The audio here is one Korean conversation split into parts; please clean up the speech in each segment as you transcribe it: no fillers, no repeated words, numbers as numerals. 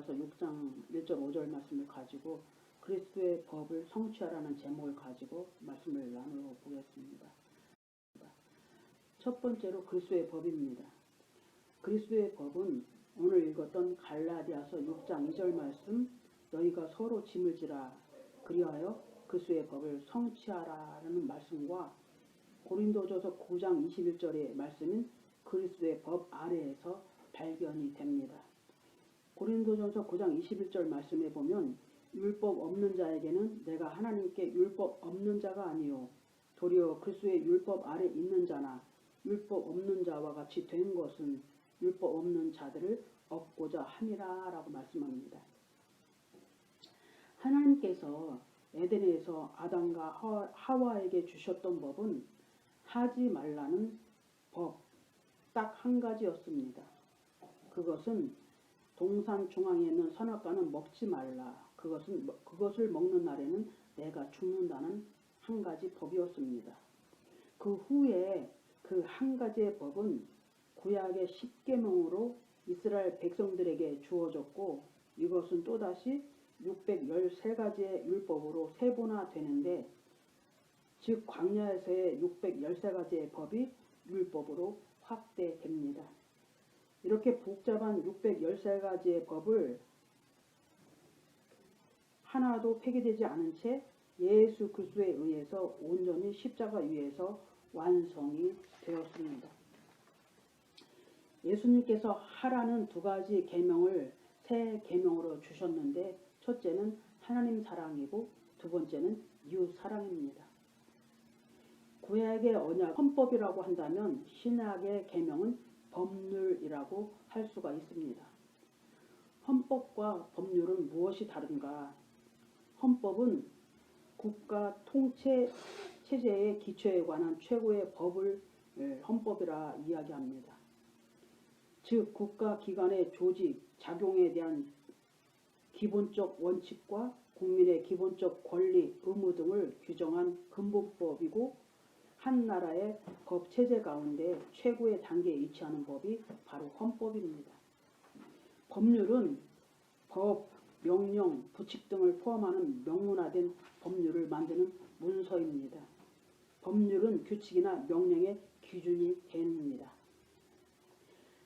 갈라디아서 6장 1절 5절 말씀을 가지고 그리스도의 법을 성취하라는 제목을 가지고 말씀을 나누어 보겠습니다. 첫 번째로 그리스도의 법입니다. 그리스도의 법은 오늘 읽었던 갈라디아서 6장 2절 말씀 너희가 서로 짐을 지라 그리하여 그리스도의 법을 성취하라는 말씀과 고린도전서 9장 21절의 말씀인 그리스도의 법 아래에서 발견이 됩니다. 고린도전서 9장 21절 말씀에 보면 율법 없는 자에게는 내가 하나님께 율법 없는 자가 아니요 도리어 그리스도의 율법 아래 있는 자나 율법 없는 자와 같이 된 것은 율법 없는 자들을 얻고자 함이라 라고 말씀합니다. 하나님께서 에덴에서 아담과 하와에게 주셨던 법은 하지 말라는 법 딱 한 가지였습니다. 그것은 동산 중앙에 있는 선악과는 먹지 말라. 그것을 먹는 날에는 내가 죽는다는 한 가지 법이었습니다. 그 후에 그 한 가지의 법은 구약의 10계명으로 이스라엘 백성들에게 주어졌고 이것은 또다시 613가지의 율법으로 세분화되는데 즉 광야에서의 613가지의 법이 율법으로 확대됩니다. 이렇게 복잡한 613가지의 법을 하나도 폐기되지 않은 채 예수 그리스도에 의해서 온전히 십자가 위에서 완성이 되었습니다. 예수님께서 하라는 두 가지 계명을 세 계명으로 주셨는데 첫째는 하나님 사랑이고 두 번째는 이웃 사랑입니다. 구약의 언약 헌법이라고 한다면 신약의 계명은 법률이라고 할 수가 있습니다. 헌법과 법률은 무엇이 다른가? 헌법은 국가 통치 체제의 기초에 관한 최고의 법을 헌법이라 이야기합니다. 즉 국가 기관의 조직, 작용에 대한 기본적 원칙과 국민의 기본적 권리, 의무 등을 규정한 근본법이고 한 나라의 법 체제 가운데 최고의 단계에 위치하는 법이 바로 헌법입니다. 법률은 법, 명령, 부칙 등을 포함하는 명문화된 법률을 만드는 문서입니다. 법률은 규칙이나 명령의 기준이 됩니다.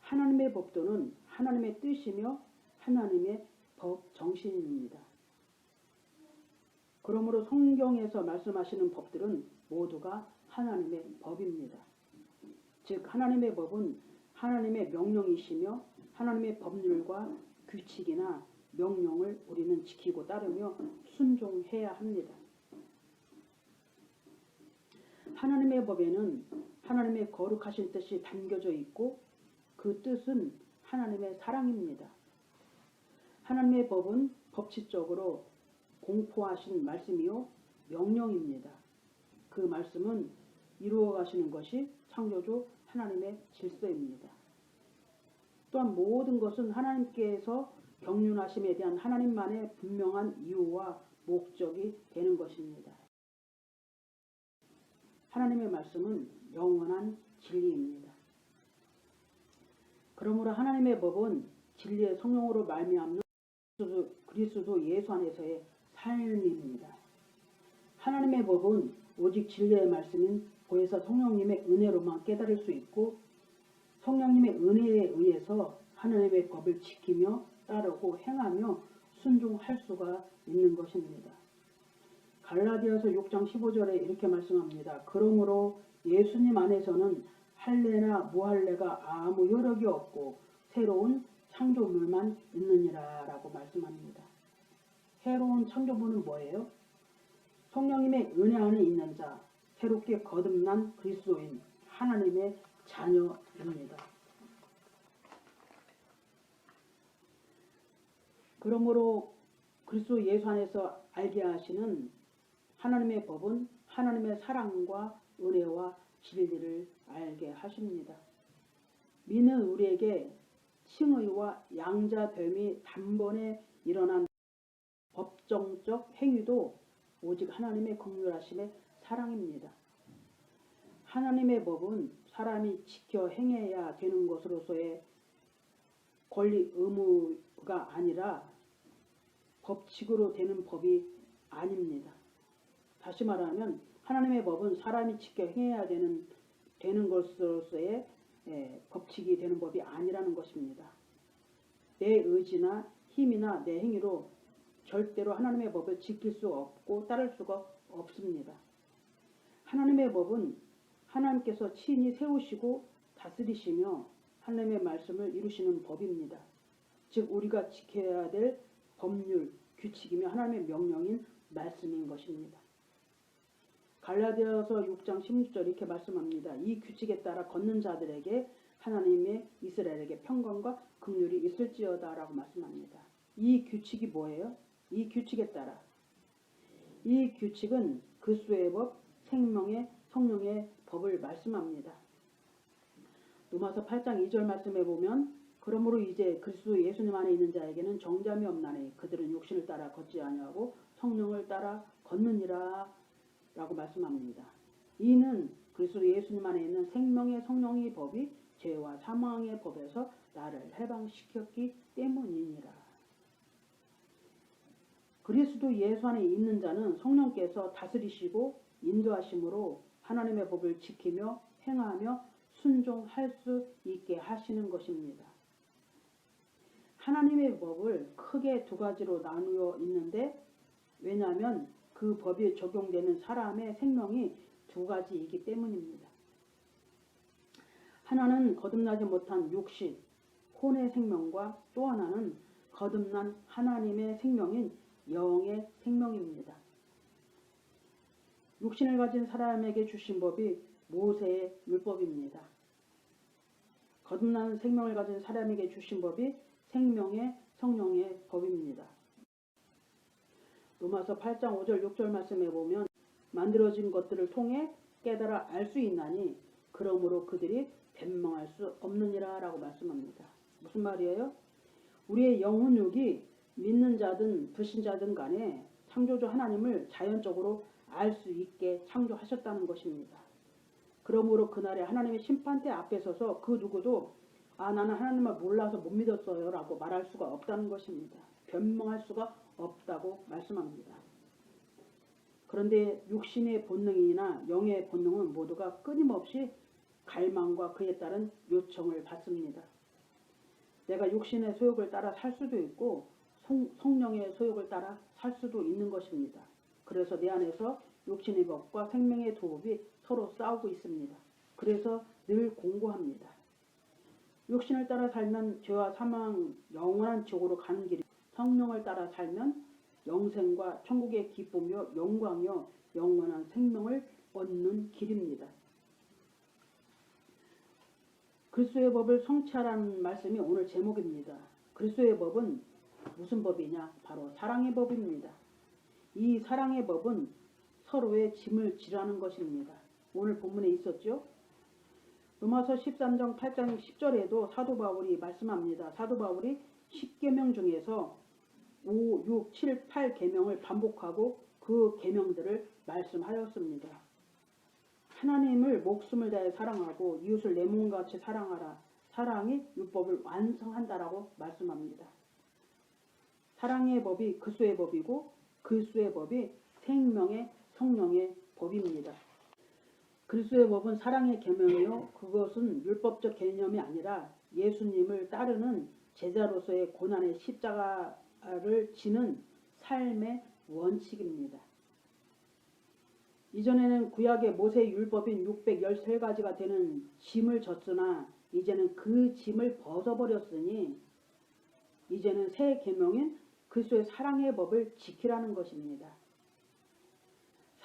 하나님의 법도는 하나님의 뜻이며 하나님의 법 정신입니다. 그러므로 성경에서 말씀하시는 법들은 모두가 하나님의 법입니다. 즉 하나님의 법은 하나님의 명령이시며 하나님의 법률과 규칙이나 명령을 우리는 지키고 따르며 순종해야 합니다. 하나님의 법에는 하나님의 거룩하신 뜻이 담겨져 있고 그 뜻은 하나님의 사랑입니다. 하나님의 법은 법칙적으로 공포하신 말씀이요 명령입니다. 그 말씀은 이루어 가시는 것이 창조주 하나님의 질서입니다. 또한 모든 것은 하나님께서 경륜하심에 대한 하나님만의 분명한 이유와 목적이 되는 것입니다. 하나님의 말씀은 영원한 진리입니다. 그러므로 하나님의 법은 진리의 성령으로 말미암는 그리스도 예수 안에서의 삶입니다. 하나님의 법은 오직 진리의 말씀인 보혜사 성령님의 은혜로만 깨달을 수 있고 성령님의 은혜에 의해서 하나님의 법을 지키며 따르고 행하며 순종할 수가 있는 것입니다. 갈라디아서 6장 15절에 이렇게 말씀합니다. 그러므로 예수님 안에서는 할례나 무할례가 아무 효력이 없고 새로운 창조물만 있느니라 라고 말씀합니다. 새로운 창조물은 뭐예요? 성령님의 은혜 안에 있는 자, 새롭게 거듭난 그리스도인 하나님의 자녀입니다. 그러므로 그리스도 예수 안에서 알게 하시는 하나님의 법은 하나님의 사랑과 은혜와 진리를 알게 하십니다. 믿는 우리에게 칭의와 양자됨이 단번에 일어난 법정적 행위도 오직 하나님의 긍휼하심의 사랑입니다. 하나님의 법은 사람이 지켜 행해야 되는 것으로서의 권리 의무가 아니라 법칙으로 되는 법이 아닙니다. 다시 말하면 하나님의 법은 사람이 지켜 행해야 되는 것으로서의 법칙이 되는 법이 아니라는 것입니다. 내 의지나 힘이나 내 행위로 절대로 하나님의 법을 지킬 수 없고 따를 수가 없습니다. 하나님의 법은 하나님께서 친히 세우시고 다스리시며 하나님의 말씀을 이루시는 법입니다. 즉 우리가 지켜야 될 법률, 규칙이며 하나님의 명령인 말씀인 것입니다. 갈라디아서 6장 16절 이렇게 말씀합니다. 이 규칙에 따라 걷는 자들에게 하나님의 이스라엘에게 평강과 긍휼이 있을지어다 라고 말씀합니다. 이 규칙이 뭐예요? 이 규칙에 따라. 이 규칙은 그리스도의 법, 생명의 성령의 법을 말씀합니다. 로마서 8장 2절 말씀에 보면 그러므로 이제 그리스도 예수님 안에 있는 자에게는 정죄함이 없나니 그들은 육신을 따라 걷지 아니하고 성령을 따라 걷느니라 라고 말씀합니다. 이는 그리스도 예수님 안에 있는 생명의 성령의 법이 죄와 사망의 법에서 나를 해방시켰기 때문이니라. 그리스도 예수 안에 있는 자는 성령께서 다스리시고 인도하심으로 하나님의 법을 지키며 행하며 순종할 수 있게 하시는 것입니다. 하나님의 법을 크게 두 가지로 나누어 있는데 왜냐하면 그 법이 적용되는 사람의 생명이 두 가지이기 때문입니다. 하나는 거듭나지 못한 육신, 혼의 생명과 또 하나는 거듭난 하나님의 생명인 영의 생명입니다. 육신을 가진 사람에게 주신 법이 모세의 율법입니다. 거듭난 생명을 가진 사람에게 주신 법이 생명의 성령의 법입니다. 로마서 8장 5절 6절 말씀에 보면 만들어진 것들을 통해 깨달아 알 수 있나니 그러므로 그들이 변명할 수 없느니라 라고 말씀합니다. 무슨 말이에요? 우리의 영혼육이 믿는 자든 불신자든 간에 창조주 하나님을 자연적으로 알 수 있게 창조하셨다는 것입니다. 그러므로 그날에 하나님의 심판대 앞에 서서 그 누구도 나는 하나님을 몰라서 못 믿었어요 라고 말할 수가 없다는 것입니다. 변명할 수가 없다고 말씀합니다. 그런데 육신의 본능이나 영의 본능은 모두가 끊임없이 갈망과 그에 따른 요청을 받습니다. 내가 육신의 소욕을 따라 살 수도 있고 성령의 소욕을 따라 살 수도 있는 것입니다. 그래서 내 안에서 육신의 법과 생명의 두 법이 서로 싸우고 있습니다. 그래서 늘 공고합니다. 육신을 따라 살면 죄와 사망, 영원한 지옥으로 가는 길이, 성령을 따라 살면 영생과 천국의 기쁨이요 영광이요 영원한 생명을 얻는 길입니다. 그리스도의 법을 성취하라는 말씀이 오늘 제목입니다. 그리스도의 법은 무슨 법이냐? 바로 사랑의 법입니다. 이 사랑의 법은 서로의 짐을 지라는 것입니다. 오늘 본문에 있었죠? 로마서 13장 8장 10절에도 사도 바울이 말씀합니다. 사도 바울이 10계명 중에서 5, 6, 7, 8계명을 반복하고 그 계명들을 말씀하였습니다. 하나님을 목숨을 다해 사랑하고 이웃을 내 몸같이 사랑하라. 사랑이 율법을 완성한다라고 말씀합니다. 사랑의 법이 그리스도의 법이고 그리스도의 법이 생명의 성령의 법입니다. 그리스도의 법은 사랑의 계명이요 그것은 율법적 개념이 아니라 예수님을 따르는 제자로서의 고난의 십자가를 지는 삶의 원칙입니다. 이전에는 구약의 모세의 율법인 613가지가 되는 짐을 졌으나 이제는 그 짐을 벗어버렸으니 이제는 새 계명인 그리스도의 사랑의 법을 지키라는 것입니다.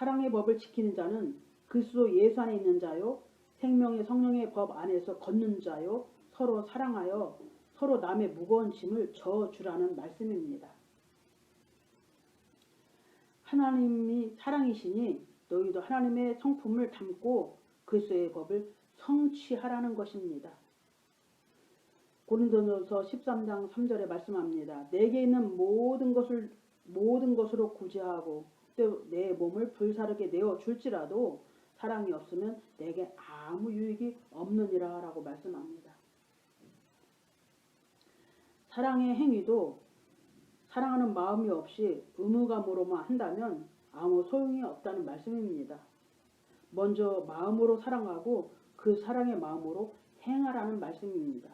사랑의 법을 지키는 자는 그리스도 예수 안에 있는 자요 생명의 성령의 법 안에서 걷는 자요 서로 사랑하여 서로 남의 무거운 짐을 져주라는 말씀입니다. 하나님이 사랑이시니 너희도 하나님의 성품을 담고 그리스도의 법을 성취하라는 것입니다. 고린도전서 13장 3절에 말씀합니다. 내게 있는 모든 것으로 구제하고 또 내 몸을 불사르게 내어 줄지라도 사랑이 없으면 내게 아무 유익이 없느니라 라고 말씀합니다. 사랑의 행위도 사랑하는 마음이 없이 의무감으로만 한다면 아무 소용이 없다는 말씀입니다. 먼저 마음으로 사랑하고 그 사랑의 마음으로 행하라는 말씀입니다.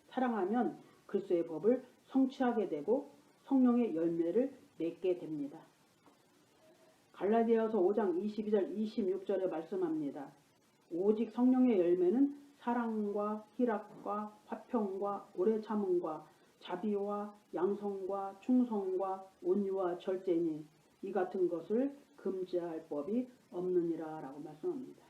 사랑하면 그리스도의 법을 성취하게 되고 성령의 열매를 맺게 됩니다. 갈라디아서 5장 22절 26절에 말씀합니다. 오직 성령의 열매는 사랑과 희락과 화평과 오래 참음과 자비와 양성과 충성과 온유와 절제니 이 같은 것을 금지할 법이 없느니라 라고 말씀합니다.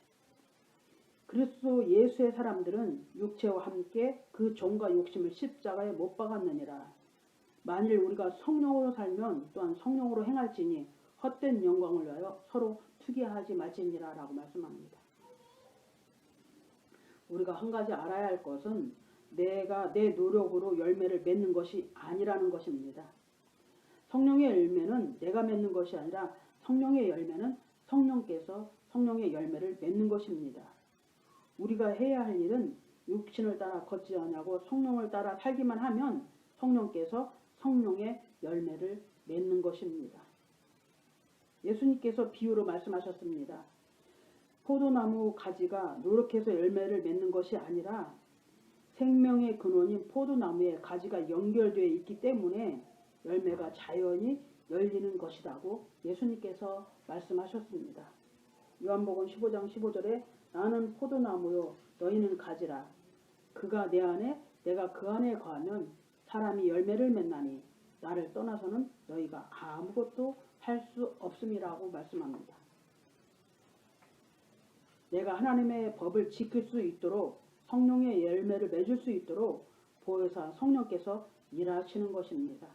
그리스도 예수의 사람들은 육체와 함께 그 종과 욕심을 십자가에 못 박았느니라. 만일 우리가 성령으로 살면 또한 성령으로 행할지니 헛된 영광을 위하여 서로 투기하지 말지니라 라고 말씀합니다. 우리가 한 가지 알아야 할 것은 내가 내 노력으로 열매를 맺는 것이 아니라는 것입니다. 성령의 열매는 내가 맺는 것이 아니라 성령의 열매는 성령께서 성령의 열매를 맺는 것입니다. 우리가 해야 할 일은 육신을 따라 걷지 않냐고 성령을 따라 살기만 하면 성령께서 성령의 열매를 맺는 것입니다. 예수님께서 비유로 말씀하셨습니다. 포도나무 가지가 노력해서 열매를 맺는 것이 아니라 생명의 근원인 포도나무에 가지가 연결되어 있기 때문에 열매가 자연히 열리는 것이라고 예수님께서 말씀하셨습니다. 요한복음 15장 15절에 나는 포도나무요 너희는 가지라. 그가 내 안에 내가 그 안에 거하면 사람이 열매를 맺나니 나를 떠나서는 너희가 아무것도 할 수 없음이라고 말씀합니다. 내가 하나님의 법을 지킬 수 있도록 성령의 열매를 맺을 수 있도록 보혜사 성령께서 일하시는 것입니다.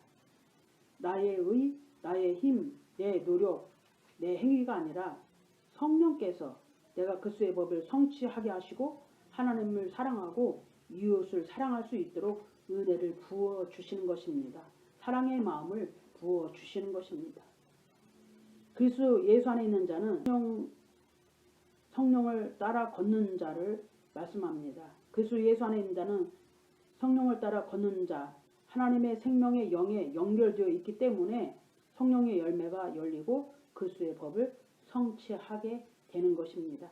나의 의, 나의 힘, 내 노력, 내 행위가 아니라 성령께서 내가 그리스도의 법을 성취하게 하시고 하나님을 사랑하고 이웃을 사랑할 수 있도록 은혜를 부어주시는 것입니다. 사랑의 마음을 부어주시는 것입니다. 그리스도 예수 안에 있는 자는 성령을 따라 걷는 자를 말씀합니다. 그리스도 예수 안에 있는 자는 성령을 따라 걷는 자, 하나님의 생명의 영에 연결되어 있기 때문에 성령의 열매가 열리고 그리스도의 법을 성취하게 되는 것입니다.